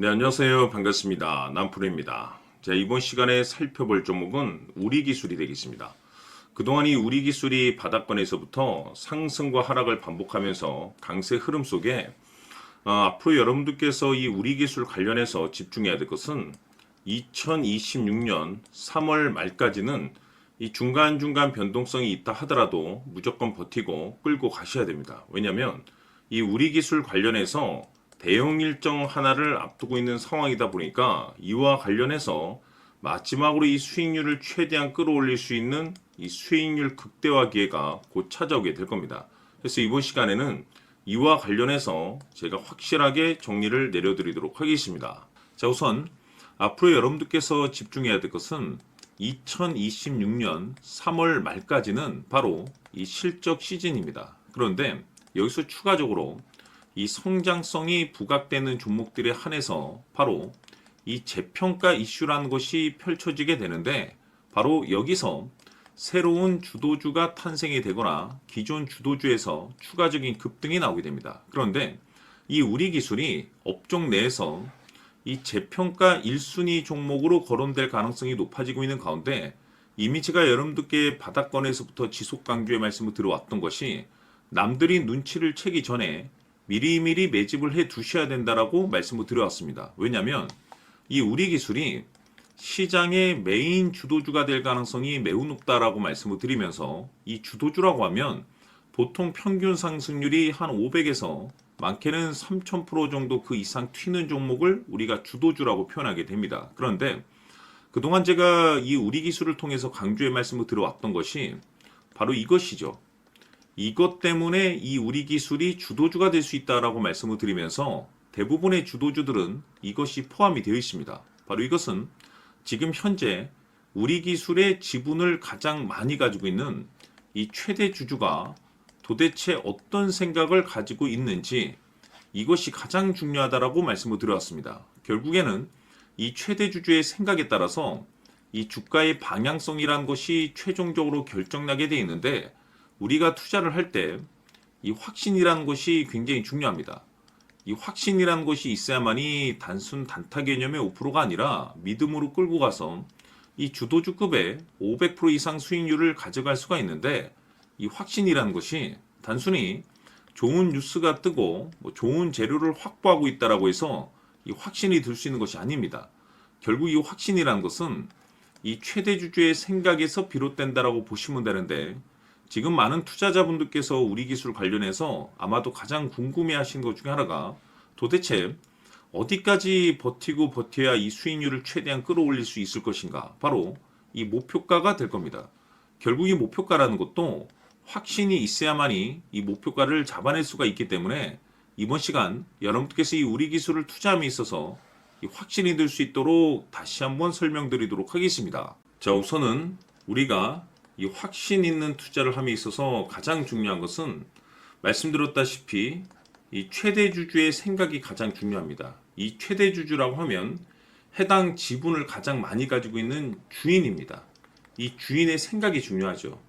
네, 안녕하세요. 반갑습니다. 남프로입니다. 자, 이번 시간에 살펴볼 종목은 우리기술이 되겠습니다. 그동안 이 우리기술이 바닥권에서부터 상승과 하락을 반복하면서 강세 흐름 속에 앞으로 여러분들께서 이 우리기술 관련해서 집중해야 될 것은 2026년 3월 말까지는 이 중간중간 변동성이 있다 하더라도 무조건 버티고 끌고 가셔야 됩니다. 왜냐하면 이 우리기술 관련해서 대형 일정 하나를 앞두고 있는 상황이다 보니까 이와 관련해서 마지막으로 이 수익률을 최대한 끌어올릴 수 있는 이 수익률 극대화 기회가 곧 찾아오게 될 겁니다. 그래서 이번 시간에는 이와 관련해서 제가 확실하게 정리를 내려드리도록 하겠습니다. 자, 우선 앞으로 여러분들께서 집중해야 될 것은 2026년 3월 말까지는 바로 이 실적 시즌입니다. 그런데 여기서 추가적으로 이 성장성이 부각되는 종목들에 한해서 바로 이 재평가 이슈라는 것이 펼쳐지게 되는데, 바로 여기서 새로운 주도주가 탄생이 되거나 기존 주도주에서 추가적인 급등이 나오게 됩니다. 그런데 이 우리기술이 업종 내에서 이 재평가 1순위 종목으로 거론될 가능성이 높아지고 있는 가운데, 이미 제가 여러분들께 바닥권에서부터 지속 강조의 말씀을 들어왔던 것이 남들이 눈치를 채기 전에 미리미리 매집을 해 두셔야 된다라고 말씀을 드려왔습니다. 왜냐하면 이 우리기술이 시장의 메인 주도주가 될 가능성이 매우 높다라고 말씀을 드리면서, 이 주도주라고 하면 보통 평균 상승률이 한 500에서 많게는 3000% 정도 그 이상 튀는 종목을 우리가 주도주라고 표현하게 됩니다. 그런데 그동안 제가 이 우리기술을 통해서 강조의 말씀을 들어왔던 것이 바로 이것이죠. 이것 때문에 이 우리기술이 주도주가 될 수 있다라고 말씀을 드리면서 대부분의 주도주들은 이것이 포함이 되어 있습니다. 바로 이것은 지금 현재 우리기술의 지분을 가장 많이 가지고 있는 이 최대 주주가 도대체 어떤 생각을 가지고 있는지, 이것이 가장 중요하다라고 말씀을 드려왔습니다. 결국에는 이 최대 주주의 생각에 따라서 이 주가의 방향성이라는 것이 최종적으로 결정나게 되어 있는데, 우리가 투자를 할 때 이 확신이라는 것이 굉장히 중요합니다. 이 확신이라는 것이 있어야만이 단순 단타 개념의 5%가 아니라 믿음으로 끌고 가서 이 주도주급의 500% 이상 수익률을 가져갈 수가 있는데, 이 확신이라는 것이 단순히 좋은 뉴스가 뜨고 좋은 재료를 확보하고 있다라고 해서 이 확신이 들 수 있는 것이 아닙니다. 결국 이 확신이라는 것은 이 최대 주주의 생각에서 비롯된다라고 보시면 되는데, 지금 많은 투자자분들께서 우리기술 관련해서 아마도 가장 궁금해하시는 것 중에 하나가 도대체 어디까지 버티고 버텨야 이 수익률을 최대한 끌어올릴 수 있을 것인가, 바로 이 목표가가 될 겁니다. 결국 이 목표가라는 것도 확신이 있어야만이 이 목표가를 잡아낼 수가 있기 때문에 이번 시간 여러분께서 이 우리기술을 투자함에 있어서 이 확신이 들 수 있도록 다시 한번 설명드리도록 하겠습니다. 자, 우선은 우리가 이 확신 있는 투자를 함에 있어서 가장 중요한 것은 말씀드렸다시피 이 최대 주주의 생각이 가장 중요합니다. 이 최대 주주라고 하면 해당 지분을 가장 많이 가지고 있는 주인입니다. 이 주인의 생각이 중요하죠.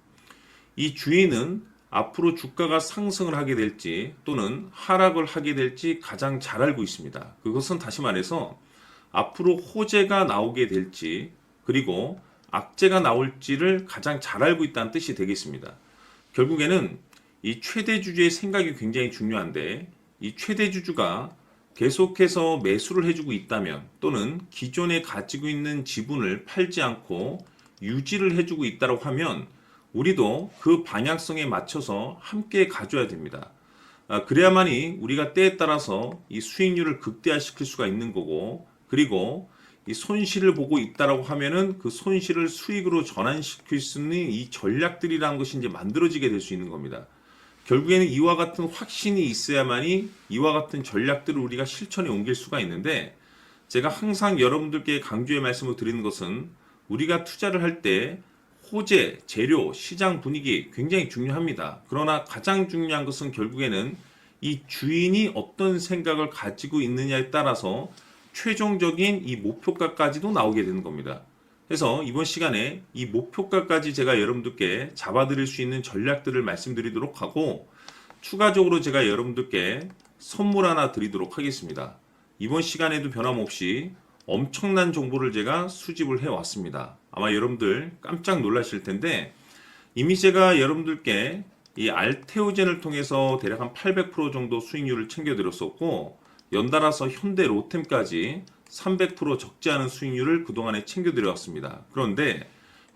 이 주인은 앞으로 주가가 상승을 하게 될지 또는 하락을 하게 될지 가장 잘 알고 있습니다. 그것은 다시 말해서 앞으로 호재가 나오게 될지 그리고 악재가 나올지를 가장 잘 알고 있다는 뜻이 되겠습니다. 결국에는 이 최대 주주의 생각이 굉장히 중요한데, 이 최대 주주가 계속해서 매수를 해주고 있다면 또는 기존에 가지고 있는 지분을 팔지 않고 유지를 해주고 있다고 하면 우리도 그 방향성에 맞춰서 함께 가져야 됩니다. 그래야만이 우리가 때에 따라서 이 수익률을 극대화시킬 수가 있는 거고, 그리고 이 손실을 보고 있다라고 하면은 그 손실을 수익으로 전환시킬 수 있는 이 전략들이라는 것이 이제 만들어지게 될 수 있는 겁니다. 결국에는 이와 같은 확신이 있어야만이 이와 같은 전략들을 우리가 실천에 옮길 수가 있는데, 제가 항상 여러분들께 강조의 말씀을 드리는 것은 우리가 투자를 할 때 호재, 재료, 시장 분위기 굉장히 중요합니다. 그러나 가장 중요한 것은 결국에는 이 주인이 어떤 생각을 가지고 있느냐에 따라서 최종적인 이 목표가까지도 나오게 되는 겁니다. 그래서 이번 시간에 이 목표가까지 제가 여러분들께 잡아드릴 수 있는 전략들을 말씀드리도록 하고, 추가적으로 제가 여러분들께 선물 하나 드리도록 하겠습니다. 이번 시간에도 변함없이 엄청난 정보를 제가 수집을 해왔습니다. 아마 여러분들 깜짝 놀라실 텐데 이미 제가 여러분들께 이 알테오젠을 통해서 대략 한 800% 정도 수익률을 챙겨드렸었고 연달아서 현대 로템까지 300% 적지 않은 수익률을 그동안에 챙겨드려왔습니다. 그런데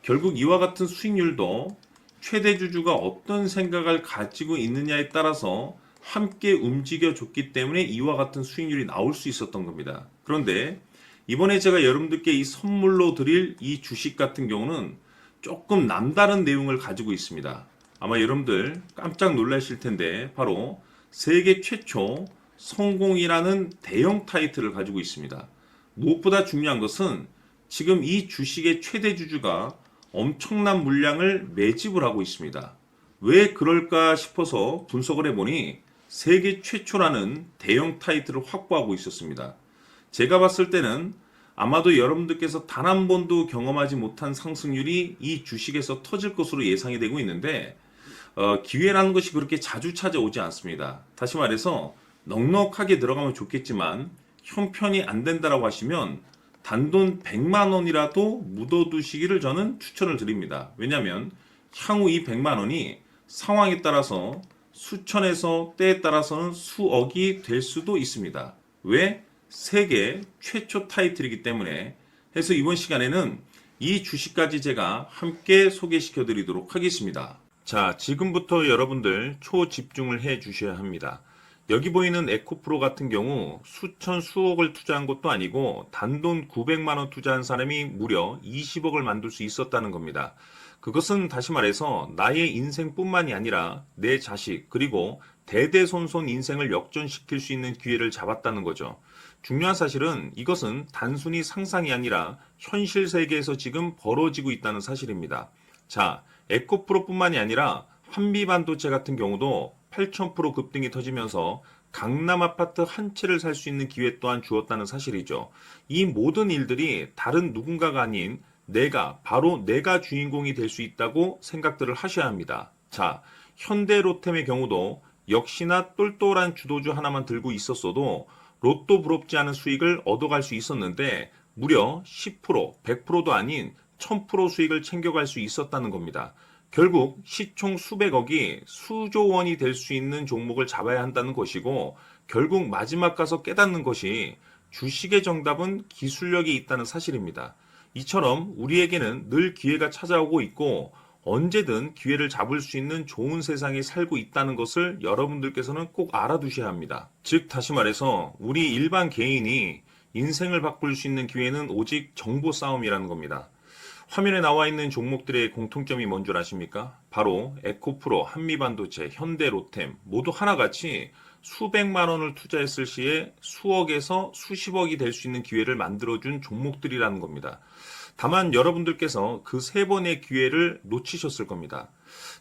결국 이와 같은 수익률도 최대 주주가 어떤 생각을 가지고 있느냐에 따라서 함께 움직여줬기 때문에 이와 같은 수익률이 나올 수 있었던 겁니다. 그런데 이번에 제가 여러분들께 이 선물로 드릴 이 주식 같은 경우는 조금 남다른 내용을 가지고 있습니다. 아마 여러분들 깜짝 놀라실 텐데 바로 세계 최초 성공이라는 대형 타이틀을 가지고 있습니다. 무엇보다 중요한 것은 지금 이 주식의 최대 주주가 엄청난 물량을 매집을 하고 있습니다. 왜 그럴까 싶어서 분석을 해보니 세계 최초라는 대형 타이틀을 확보하고 있었습니다. 제가 봤을 때는 아마도 여러분들께서 단 한 번도 경험하지 못한 상승률이 이 주식에서 터질 것으로 예상이 되고 있는데 기회라는 것이 그렇게 자주 찾아오지 않습니다. 다시 말해서 넉넉하게 들어가면 좋겠지만 형편이 안 된다라고 하시면 단돈 100만 원이라도 묻어두시기를 저는 추천을 드립니다. 왜냐하면 향후 이 100만 원이 상황에 따라서 수천에서 때에 따라서는 수억이 될 수도 있습니다. 왜? 세계 최초 타이틀이기 때문에. 해서 이번 시간에는 이 주식까지 제가 함께 소개시켜 드리도록 하겠습니다. 자, 지금부터 여러분들 초집중을 해 주셔야 합니다. 여기 보이는 에코프로 같은 경우 수천 수억을 투자한 것도 아니고 단돈 900만 원 투자한 사람이 무려 20억을 만들 수 있었다는 겁니다. 그것은 다시 말해서 나의 인생뿐만이 아니라 내 자식 그리고 대대손손 인생을 역전시킬 수 있는 기회를 잡았다는 거죠. 중요한 사실은 이것은 단순히 상상이 아니라 현실 세계에서 지금 벌어지고 있다는 사실입니다. 자, 에코프로뿐만이 아니라 한미반도체 같은 경우도 8,000% 급등이 터지면서 강남 아파트 한 채를 살 수 있는 기회 또한 주었다는 사실이죠. 이 모든 일들이 다른 누군가가 아닌 바로 내가 주인공이 될 수 있다고 생각들을 하셔야 합니다. 자, 현대로템의 경우도 역시나 똘똘한 주도주 하나만 들고 있었어도 로또 부럽지 않은 수익을 얻어갈 수 있었는데 무려 10%, 100%도 아닌 1000% 수익을 챙겨갈 수 있었다는 겁니다. 결국 시총 수백억이 수조 원이 될 수 있는 종목을 잡아야 한다는 것이고 결국 마지막 가서 깨닫는 것이 주식의 정답은 기술력이 있다는 사실입니다. 이처럼 우리에게는 늘 기회가 찾아오고 있고 언제든 기회를 잡을 수 있는 좋은 세상에 살고 있다는 것을 여러분들께서는 꼭 알아두셔야 합니다. 즉 다시 말해서 우리 일반 개인이 인생을 바꿀 수 있는 기회는 오직 정보 싸움이라는 겁니다. 화면에 나와 있는 종목들의 공통점이 뭔 줄 아십니까? 바로 에코프로, 한미반도체, 현대로템 모두 하나같이 수백만 원을 투자했을 시에 수억에서 수십억이 될 수 있는 기회를 만들어준 종목들이라는 겁니다. 다만 여러분들께서 그 세 번의 기회를 놓치셨을 겁니다.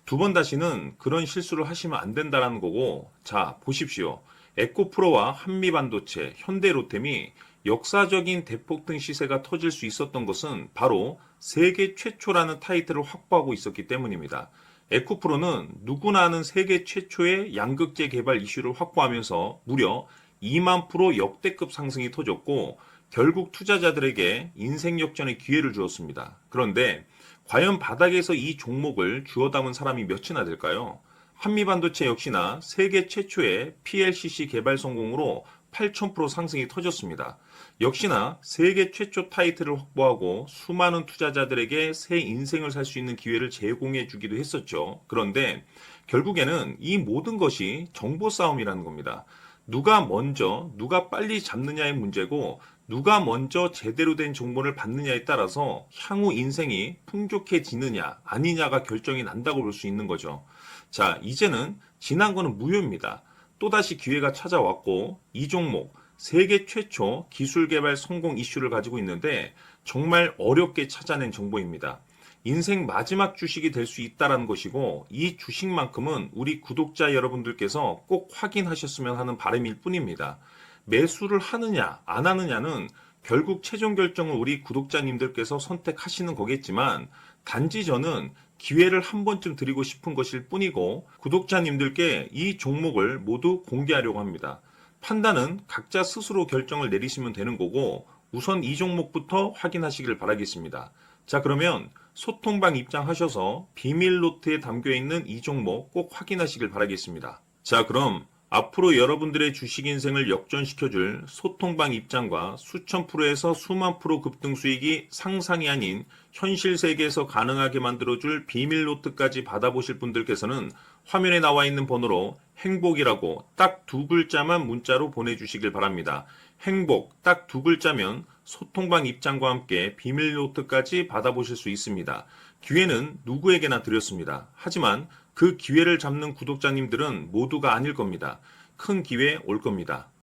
두 번 다시는 그런 실수를 하시면 안 된다는 거고, 자 보십시오. 에코프로와 한미반도체, 현대로템이 역사적인 대폭등 시세가 터질 수 있었던 것은 바로 세계 최초라는 타이틀을 확보하고 있었기 때문입니다. 에코프로는 누구나 아는 세계 최초의 양극재 개발 이슈를 확보하면서 무려 2만 프로 역대급 상승이 터졌고 결국 투자자들에게 인생 역전의 기회를 주었습니다. 그런데 과연 바닥에서 이 종목을 주워 담은 사람이 몇이나 될까요? 한미반도체 역시나 세계 최초의 PLCC 개발 성공으로 8,000% 상승이 터졌습니다. 역시나 세계 최초 타이틀을 확보하고 수많은 투자자들에게 새 인생을 살 수 있는 기회를 제공해 주기도 했었죠. 그런데 결국에는 이 모든 것이 정보 싸움이라는 겁니다. 누가 먼저, 누가 빨리 잡느냐의 문제고 누가 먼저 제대로 된 정보를 받느냐에 따라서 향후 인생이 풍족해지느냐 아니냐가 결정이 난다고 볼 수 있는 거죠. 자, 이제는 지난 거는 무효입니다. 또다시 기회가 찾아왔고 이 종목 세계 최초 기술 개발 성공 이슈를 가지고 있는데 정말 어렵게 찾아낸 정보입니다. 인생 마지막 주식이 될 수 있다는 것이고 이 주식만큼은 우리 구독자 여러분들께서 꼭 확인하셨으면 하는 바람일 뿐입니다. 매수를 하느냐 안 하느냐는 결국 최종 결정을 우리 구독자님들께서 선택하시는 거겠지만 단지 저는 기회를 한 번쯤 드리고 싶은 것일 뿐이고 구독자님들께 이 종목을 모두 공개하려고 합니다. 판단은 각자 스스로 결정을 내리시면 되는 거고 우선 이 종목부터 확인하시길 바라겠습니다. 자, 그러면 소통방 입장하셔서 비밀 노트에 담겨 있는 이 종목 꼭 확인하시길 바라겠습니다. 자, 그럼 앞으로 여러분들의 주식 인생을 역전시켜줄 소통방 입장과 수천 프로에서 수만 프로 급등 수익이 상상이 아닌 현실 세계에서 가능하게 만들어줄 비밀 노트까지 받아보실 분들께서는 화면에 나와 있는 번호로 행복이라고 딱 두 글자만 문자로 보내주시길 바랍니다. 행복 딱 두 글자면 소통방 입장과 함께 비밀 노트까지 받아보실 수 있습니다. 기회는 누구에게나 드렸습니다. 하지만 그 기회를 잡는 구독자님들은 모두가 아닐 겁니다. 큰 기회 올 겁니다.